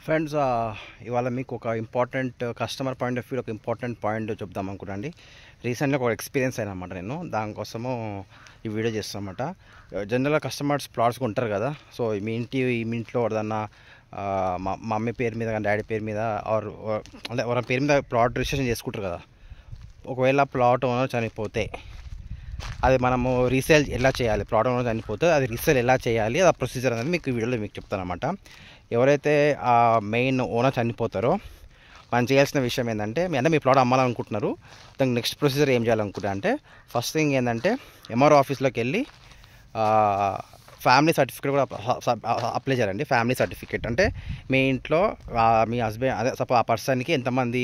Friends, ఇవాళ మీకు ఒక important customer point of view ఒక ఇంపార్టెంట్ పాయింట్ చెప్దాం అనుకుంటాండి. రీసెంట్గా ఒక ఎక్స్పీరియన్స్ అయినమాట. నేను దానికోసము ఈ వీడియో చేస్తానమాట. జనరల్గా కస్టమర్స్ ప్లాట్స్ ఉంటారు కదా. సో మీ ఇంట్లో ఎవరిదన్నా మా మమ్మీ పేరు మీద కానీ డాడీ పేరు మీద ఆర్ అంటే ఎవరి పేరు మీద ప్లాట్ రిజిస్ట్రేషన్ చేసుకుంటారు కదా. ఒకవేళ ప్లాట్ ఓనర్ చనిపోతే అది మనము రీసేల్ ఎలా చేయాలి, ప్లాట్ ఓనర్ చనిపోతే అది రీసేల్ ఎలా చేయాలి, అది ప్రొసీజర్ అనేది మీకు ఈ వీడియోలో మీకు చెప్తానమాట. ఎవరైతే ఆ మెయిన్ ఓనర్ చనిపోతారో మనం చేయాల్సిన విషయం ఏంటంటే, మీ ప్లాట్ అమ్మాలనుకుంటున్నారు, దానికి నెక్స్ట్ ప్రొసీజర్ ఏం చేయాలనుకుంటా అంటే, ఫస్ట్ థింగ్ ఏంటంటే ఎంఆర్ఓ ఆఫీస్లోకి వెళ్ళి ఫ్యామిలీ సర్టిఫికేట్ కూడా అప్లై చేయాలండి. ఫ్యామిలీ సర్టిఫికేట్ అంటే మీ ఇంట్లో మీ హస్బెండ్ అదే సపోజ్ ఆ పర్సన్కి ఎంతమంది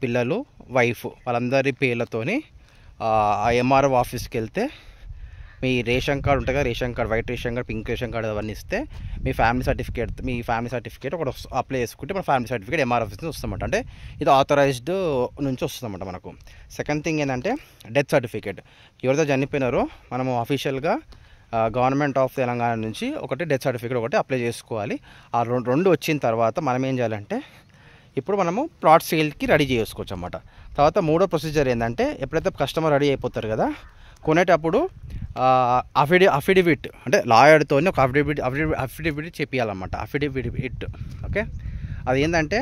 పిల్లలు, వైఫ్, వాళ్ళందరి పేర్లతోని ఆ ఎంఆర్ఓ ఆఫీస్కి వెళ్తే మీ రేషన్ కార్డు ఉంటుంది కదా, ration card, white ration card, pink ration card అవన్నీ ఇస్తే మీ ఫ్యామిలీ సర్టిఫికేట్ ఒకటి అప్లై చేసుకుంటే మన ఫ్యామిలీ సర్టిఫికేట్ ఎంఆర్ ఆఫీస్ నుంచి వస్తుందన్నమాట. అంటే ఇది ఆథరైజ్డ్ నుంచి వస్తుందన్నమాట మనకు. సెకండ్ థింగ్ ఏంటంటే డెత్ సర్టిఫికేట్. ఎవరితో చనిపోయినారో మనము అఫీషియల్గా గవర్నమెంట్ ఆఫ్ తెలంగాణ నుంచి ఒకటి డెత్ సర్టిఫికేట్ ఒకటి అప్లై చేసుకోవాలి. ఆ రెండు వచ్చిన తర్వాత మనం ఏం చేయాలంటే, ఇప్పుడు మనము ప్లాట్ సేల్కి రెడీ చేసుకోవచ్చు అన్నమాట. తర్వాత మూడో ప్రొసీజర్ ఏంటంటే, ఎప్పుడైతే కస్టమర్ రెడీ అయిపోతారు కదా, కొనేటప్పుడు అఫిడవిట్ అంటే లాయర్తో ఒక అఫిడవిట్ చేపియాలన్నమాట. Affidavit okay. అది ఏంటంటే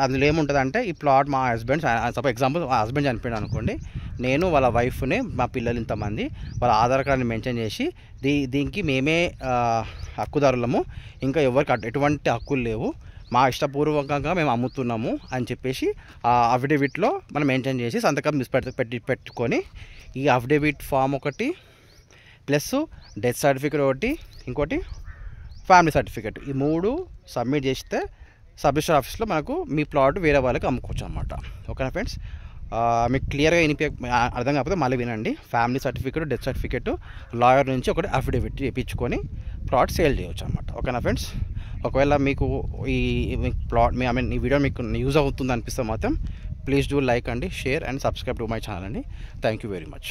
అందులో ఏముంటుందంటే, ఈ ప్లాట్ మా హస్బెండ్ సపోజ్ ఎగ్జాంపుల్ మా హస్బెండ్ చనిపోయాడు అనుకోండి, నేను వాళ్ళ వైఫ్ని, మా పిల్లలు ఇంతమంది వాళ్ళ ఆధార్ కార్డుని మెన్షన్ చేసి దీనికి మేమే హక్కుదారులము, ఇంకా ఎవరికి ఎటువంటి హక్కులు లేవు, మా ఇష్టపూర్వకంగా మేము అమ్ముతున్నాము అని చెప్పేసి ఆ అఫిడవిట్లో మనం మెన్షన్ చేసి సంతకం పెట్టుకొని ఈ అఫిడవిట్ ఫామ్ ఒకటి ప్లస్ డెత్ సర్టిఫికేట్ ఒకటి, ఇంకోటి ఫ్యామిలీ సర్టిఫికేట్, ఈ మూడు సబ్మిట్ చేస్తే సబ్ రిజిస్టర్ ఆఫీస్లో మనకు మీ ప్లాట్ వేరే వాళ్ళకి అమ్ముకోవచ్చు అన్నమాట. ఓకేనా ఫ్రెండ్స్? మీకు క్లియర్గా అర్థం కాకపోతే మళ్ళీ వినండి. Family certificate, death certificate, lawyer నుంచి ఒకటి అఫిడవిట్ చేయించుకొని ప్లాట్ సేల్ చేయవచ్చు అన్నమాట. ఓకేనా ఫ్రెండ్స్? ఒకవేళ మీకు ఈ ప్లాట్ ఈ వీడియో మీకు యూజ్ అవుతుంది అనిపిస్తే మాత్రం ప్లీజ్ డూ లైక్ అండి, share and subscribe to my channel అండి. Thank you very much.